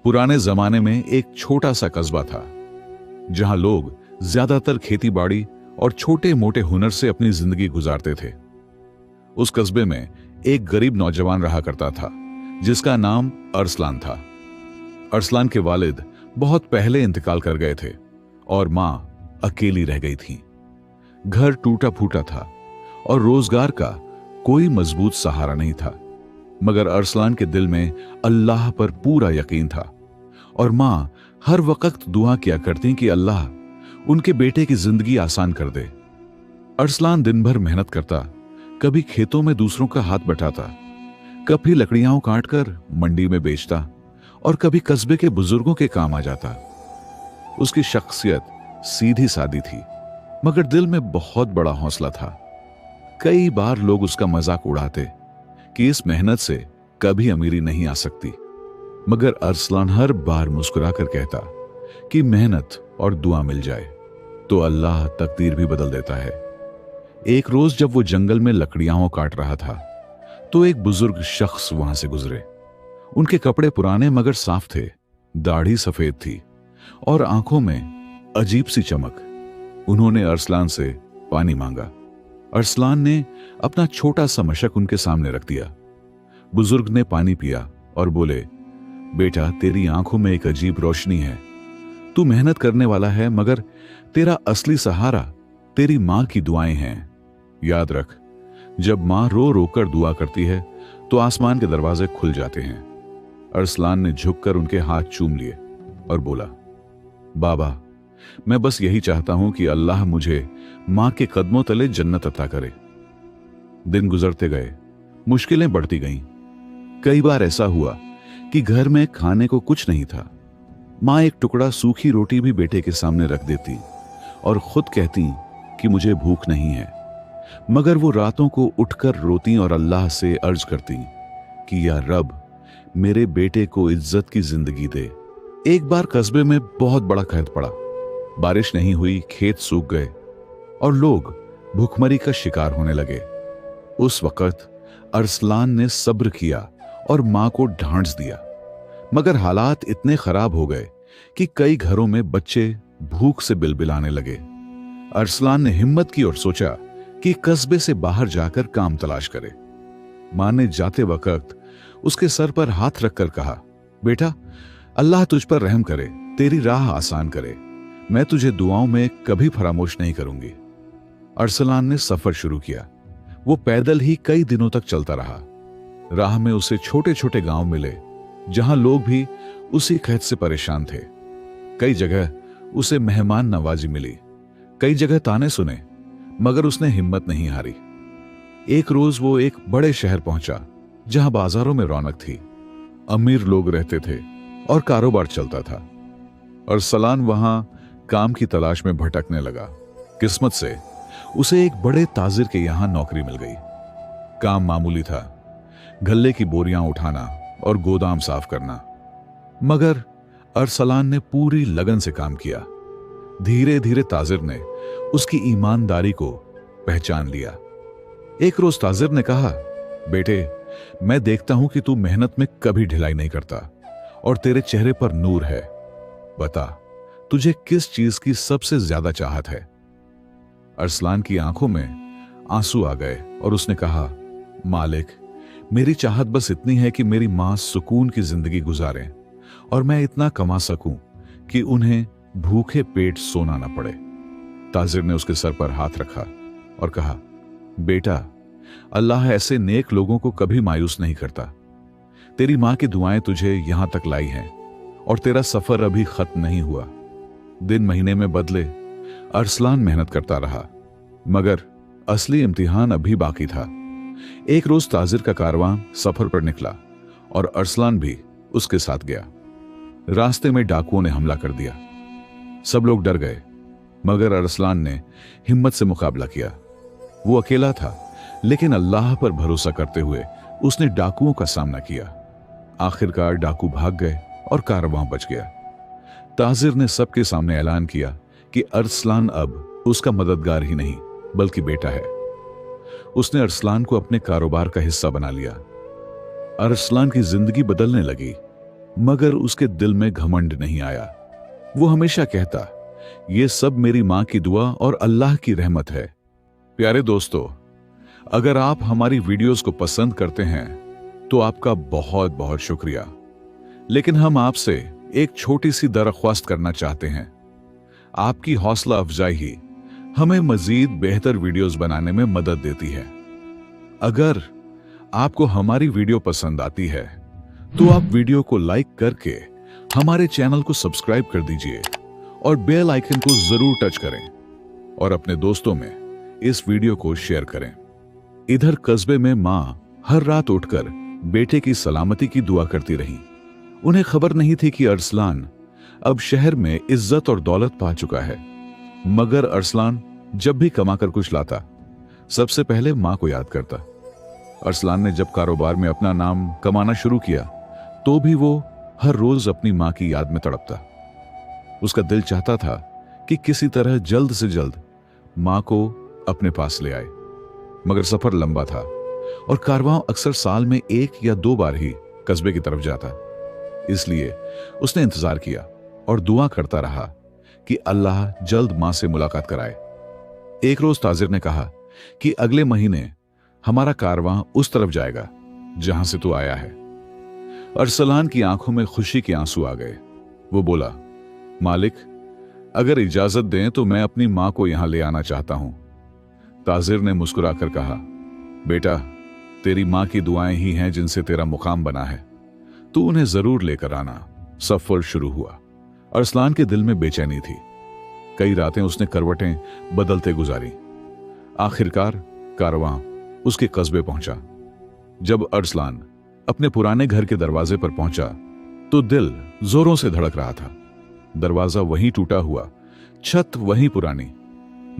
पुराने जमाने में एक छोटा सा कस्बा था जहां लोग ज्यादातर खेती बाड़ी और छोटे मोटे हुनर से अपनी जिंदगी गुजारते थे। उस कस्बे में एक गरीब नौजवान रहा करता था जिसका नाम अरसलान था। अरसलान के वालिद बहुत पहले इंतकाल कर गए थे और मां अकेली रह गई थी। घर टूटा फूटा था और रोजगार का कोई मजबूत सहारा नहीं था, मगर अरसलान के दिल में अल्लाह पर पूरा यकीन था और मां हर वक्त दुआ किया करती कि अल्लाह उनके बेटे की जिंदगी आसान कर दे। अरसलान दिन भर मेहनत करता, कभी खेतों में दूसरों का हाथ बटाता, कभी लकड़ियां काटकर मंडी में बेचता और कभी कस्बे के बुजुर्गों के काम आ जाता। उसकी शख्सियत सीधी सादी थी, मगर दिल में बहुत बड़ा हौसला था। कई बार लोग उसका मजाक उड़ाते कि इस मेहनत से कभी अमीरी नहीं आ सकती, मगर अरसलान हर बार मुस्कुराकर कहता कि मेहनत और दुआ मिल जाए तो अल्लाह तकदीर भी बदल देता है। एक रोज जब वो जंगल में लकड़ियां काट रहा था तो एक बुजुर्ग शख्स वहां से गुजरे। उनके कपड़े पुराने मगर साफ थे, दाढ़ी सफेद थी और आंखों में अजीब सी चमक। उन्होंने अरसलान से पानी मांगा। अरसलान ने अपना छोटा सा मशक उनके सामने रख दिया। बुजुर्ग ने पानी पिया और बोले, बेटा, तेरी आंखों में एक अजीब रोशनी है। तू मेहनत करने वाला है, मगर तेरा असली सहारा तेरी मां की दुआएं हैं। याद रख, जब मां रो रो कर दुआ करती है तो आसमान के दरवाजे खुल जाते हैं। अरसलान ने झुककर उनके हाथ चूम लिए और बोला, बाबा, मैं बस यही चाहता हूं कि अल्लाह मुझे मां के कदमों तले जन्नत अता करे। दिन गुजरते गए, मुश्किलें बढ़ती गईं। कई बार ऐसा हुआ कि घर में खाने को कुछ नहीं था। मां एक टुकड़ा सूखी रोटी भी बेटे के सामने रख देती और खुद कहती कि मुझे भूख नहीं है, मगर वो रातों को उठकर रोती और अल्लाह से अर्ज करती कि या रब, मेरे बेटे को इज्जत की जिंदगी दे। एक बार कस्बे में बहुत बड़ा कहर पड़ा। बारिश नहीं हुई, खेत सूख गए और लोग भूखमरी का शिकार होने लगे। उस वक्त अरसलान ने सब्र किया और मां को ढांढस दिया, मगर हालात इतने खराब हो गए कि कई घरों में बच्चे भूख से बिलबिलाने लगे। अरसलान ने हिम्मत की और सोचा कि कस्बे से बाहर जाकर काम तलाश करे। मां ने जाते वक्त उसके सर पर हाथ रखकर कहा, बेटा, अल्लाह तुझ पर रहम करे, तेरी राह आसान करे। मैं तुझे दुआओं में कभी फरामोश नहीं करूंगी। अरसलान ने सफर शुरू किया। वो पैदल ही कई दिनों तक चलता रहा। राह में उसे छोटे छोटे गांव मिले जहां लोग भी उसी कहत से परेशान थे। कई जगह उसे मेहमान नवाजी मिली, कई जगह ताने सुने, मगर उसने हिम्मत नहीं हारी। एक रोज वो एक बड़े शहर पहुंचा जहां बाजारों में रौनक थी, अमीर लोग रहते थे और कारोबार चलता था। अरसलान वहां काम की तलाश में भटकने लगा। किस्मत से उसे एक बड़े ताजिर के यहां नौकरी मिल गई। काम मामूली था, गल्ले की बोरियां उठाना और गोदाम साफ करना, मगर अरसलान ने पूरी लगन से काम किया। धीरे धीरे ताजिर ने उसकी ईमानदारी को पहचान लिया। एक रोज ताजिर ने कहा, बेटे, मैं देखता हूं कि तू मेहनत में कभी ढिलाई नहीं करता और तेरे चेहरे पर नूर है। बता, तुझे किस चीज की सबसे ज्यादा चाहत है? अरसलान की आंखों में आंसू आ गए और उसने कहा, मालिक, मेरी चाहत बस इतनी है कि मेरी मां सुकून की जिंदगी गुजारें और मैं इतना कमा सकूं कि उन्हें भूखे पेट सोना ना पड़े। ताजिर ने उसके सर पर हाथ रखा और कहा, बेटा, अल्लाह ऐसे नेक लोगों को कभी मायूस नहीं करता। तेरी मां की दुआएं तुझे यहां तक लाई हैं और तेरा सफर अभी खत्म नहीं हुआ। दिन महीने में बदले, अरसलान मेहनत करता रहा, मगर असली इम्तिहान अभी बाकी था। एक रोज ताजिर का कारवां सफर पर निकला और अरसलान भी उसके साथ गया। रास्ते में डाकुओं ने हमला कर दिया। सब लोग डर गए, मगर अरसलान ने हिम्मत से मुकाबला किया। वो अकेला था, लेकिन अल्लाह पर भरोसा करते हुए उसने डाकुओं का सामना किया। आखिरकार डाकू भाग गए और कारवां बच गया। ताजिर ने सबके सामने ऐलान किया कि अरसलान अब उसका मददगार ही नहीं बल्कि बेटा है। उसने अरसलान को अपने कारोबार का हिस्सा बना लिया। अरसलान की जिंदगी बदलने लगी। मगर उसके दिल में घमंड नहीं आया। वो हमेशा कहता, ये सब मेरी मां की दुआ और अल्लाह की रहमत है। प्यारे दोस्तों, अगर आप हमारी वीडियोस को पसंद करते हैं तो आपका बहुत बहुत शुक्रिया। लेकिन हम आपसे एक छोटी सी दरख्वास्त करना चाहते हैं। आपकी हौसला अफजाई ही हमें मजीद बेहतर वीडियोस बनाने में मदद देती है। अगर आपको हमारी वीडियो पसंद आती है तो आप वीडियो को लाइक करके हमारे चैनल को सब्सक्राइब कर दीजिए और बेल आइकन को जरूर टच करें और अपने दोस्तों में इस वीडियो को शेयर करें। इधर कस्बे में मां हर रात उठकर बेटे की सलामती की दुआ करती रही। उन्हें खबर नहीं थी कि अरसलान अब शहर में इज्जत और दौलत पा चुका है। मगर अरसलान जब भी कमाकर कुछ लाता, सबसे पहले मां को याद करता। अरसलान ने जब कारोबार में अपना नाम कमाना शुरू किया तो भी वो हर रोज अपनी मां की याद में तड़पता। उसका दिल चाहता था कि किसी तरह जल्द से जल्द मां को अपने पास ले आए। मगर सफर लंबा था और कारवां अक्सर साल में 1 या 2 बार ही कस्बे की तरफ जाता। इसलिए उसने इंतजार किया और दुआ करता रहा कि अल्लाह जल्द मां से मुलाकात कराए। एक रोज ताजिर ने कहा कि अगले महीने हमारा कारवां उस तरफ जाएगा जहां से तू आया है। अरसलान की आंखों में खुशी के आंसू आ गए। वो बोला, मालिक, अगर इजाजत दें तो मैं अपनी मां को यहां ले आना चाहता हूं। ताजिर ने मुस्कुराकर कहा, बेटा, तेरी मां की दुआएं ही हैं जिनसे तेरा मुकाम बना है। तू उन्हें जरूर लेकर आना। सफर शुरू हुआ। अरसलान के दिल में बेचैनी थी। कई रातें उसने करवटें बदलते गुजारी। आखिरकार कारवां उसके कस्बे पहुंचा। जब अरसलान अपने पुराने घर के दरवाजे पर पहुंचा तो दिल जोरों से धड़क रहा था। दरवाजा वहीं टूटा हुआ, छत वहीं पुरानी,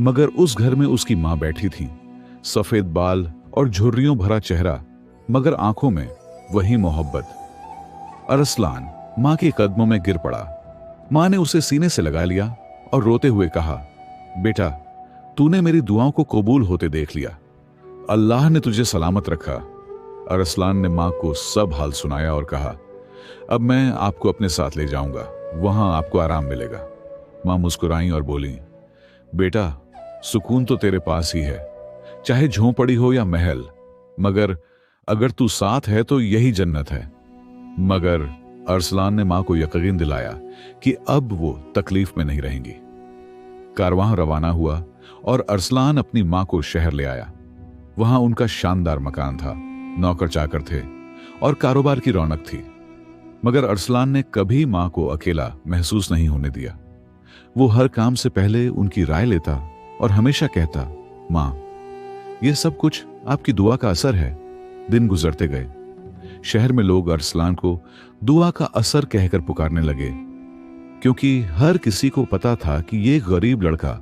मगर उस घर में उसकी मां बैठी थी। सफेद बाल और झुर्रियों भरा चेहरा, मगर आंखों में वही मोहब्बत। अरसलान मां के कदमों में गिर पड़ा। मां ने उसे सीने से लगा लिया और रोते हुए कहा, बेटा, तूने मेरी दुआओं को कबूल होते देख लिया। अल्लाह ने तुझे सलामत रखा। अरसलान ने मां को सब हाल सुनाया और कहा, अब मैं आपको अपने साथ ले जाऊंगा, वहां आपको आराम मिलेगा। मां मुस्कुराई और बोली, बेटा, सुकून तो तेरे पास ही है, चाहे झोंपड़ी हो या महल, मगर अगर तू साथ है तो यही जन्नत है। मगर अरसलान ने मां को यकीन दिलाया कि अब वो तकलीफ में नहीं रहेंगी। कारवां रवाना हुआ और अरसलान अपनी मां को शहर ले आया। वहां उनका शानदार मकान था, नौकर चाकर थे और कारोबार की रौनक थी। मगर अरसलान ने कभी मां को अकेला महसूस नहीं होने दिया। वो हर काम से पहले उनकी राय लेता और हमेशा कहता, मां, यह सब कुछ आपकी दुआ का असर है। दिन गुजरते गए। शहर में लोग अरसलान को दुआ का असर कहकर पुकारने लगे, क्योंकि हर किसी को पता था कि यह गरीब लड़का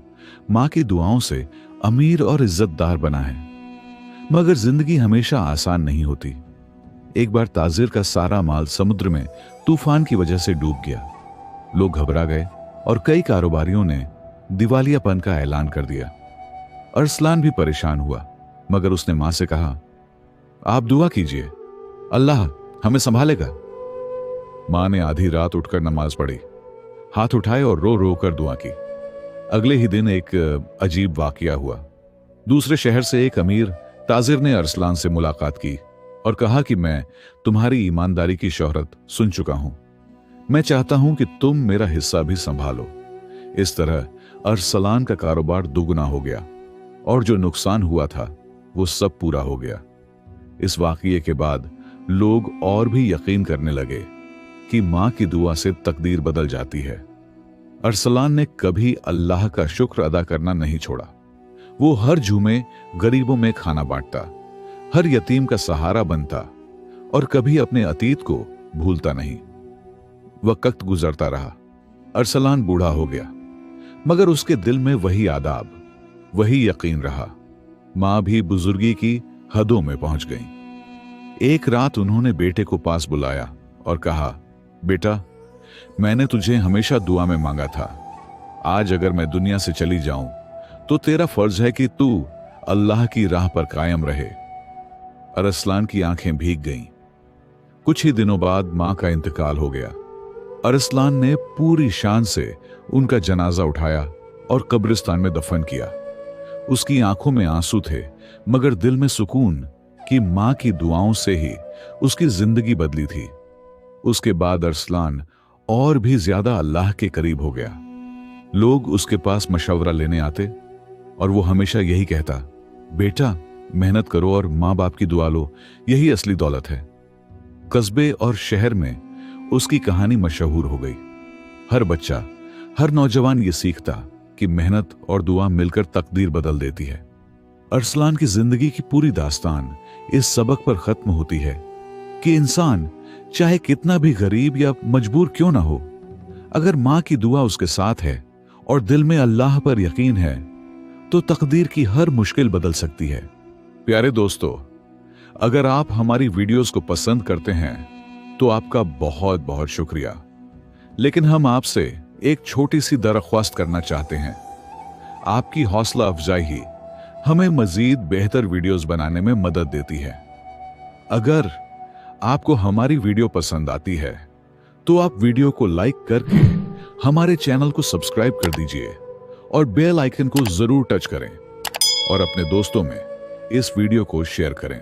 मां की दुआओं से अमीर और इज्जतदार बना है। मगर जिंदगी हमेशा आसान नहीं होती। एक बार ताजिर का सारा माल समुद्र में तूफान की वजह से डूब गया। लोग घबरा गए और कई कारोबारियों ने दिवालियापन का ऐलान कर दिया। अरसलान भी परेशान हुआ, मगर उसने मां से कहा, आप दुआ कीजिए, अल्लाह हमें संभालेगा। मां ने आधी रात उठकर नमाज पढ़ी, हाथ उठाए और रो रो कर दुआ की। अगले ही दिन एक अजीब वाकया हुआ। दूसरे शहर से एक अमीर ताजिर ने अरसलान से मुलाकात की और कहा कि मैं तुम्हारी ईमानदारी की शोहरत सुन चुका हूं। मैं चाहता हूं कि तुम मेरा हिस्सा भी संभालो। इस तरह अरसलान का कारोबार दुगना हो गया और जो नुकसान हुआ था वो सब पूरा हो गया। इस वाकये के बाद लोग और भी यकीन करने लगे कि मां की दुआ से तकदीर बदल जाती है। अरसलान ने कभी अल्लाह का शुक्र अदा करना नहीं छोड़ा। वो हर जुमे गरीबों में खाना बांटता, हर यतीम का सहारा बनता और कभी अपने अतीत को भूलता नहीं। वक्त गुजरता रहा। अरसलान बूढ़ा हो गया, मगर उसके दिल में वही आदाब, वही यकीन रहा। मां भी बुजुर्गी की हदों में पहुंच गई। एक रात उन्होंने बेटे को पास बुलाया और कहा, बेटा, मैंने तुझे हमेशा दुआ में मांगा था। आज अगर मैं दुनिया से चली जाऊं तो तेरा फर्ज है कि तू अल्लाह की राह पर कायम रहे। अरसलान की आंखें भीग गईं। कुछ ही दिनों बाद मां का इंतकाल हो गया। अरसलान ने पूरी शान से उनका जनाजा उठाया और कब्रिस्तान में दफन किया। उसकी आंखों में आंसू थे, मगर दिल में सुकून कि मां की दुआओं से ही उसकी जिंदगी बदली थी। उसके बाद अरसलान और भी ज्यादा अल्लाह के करीब हो गया। लोग उसके पास मशवरा लेने आते और वो हमेशा यही कहता, बेटा मेहनत करो और माँ बाप की दुआ लो, यही असली दौलत है। कस्बे और शहर में उसकी कहानी मशहूर हो गई। हर बच्चा, हर नौजवान ये सीखता कि मेहनत और दुआ मिलकर तकदीर बदल देती है। अरसलान की जिंदगी की पूरी दास्तान इस सबक पर खत्म होती है कि इंसान चाहे कितना भी गरीब या मजबूर क्यों ना हो, अगर मां की दुआ उसके साथ है और दिल में अल्लाह पर यकीन है तो तकदीर की हर मुश्किल बदल सकती है। प्यारे दोस्तों, अगर आप हमारी वीडियोस को पसंद करते हैं तो आपका बहुत बहुत शुक्रिया। लेकिन हम आपसे एक छोटी सी दरख्वास्त करना चाहते हैं। आपकी हौसला अफजाई ही हमें मजीद बेहतर वीडियोस बनाने में मदद देती है। अगर आपको हमारी वीडियो पसंद आती है तो आप वीडियो को लाइक करके हमारे चैनल को सब्सक्राइब कर दीजिए और बेल आइकन को जरूर टच करें और अपने दोस्तों में इस वीडियो को शेयर करें।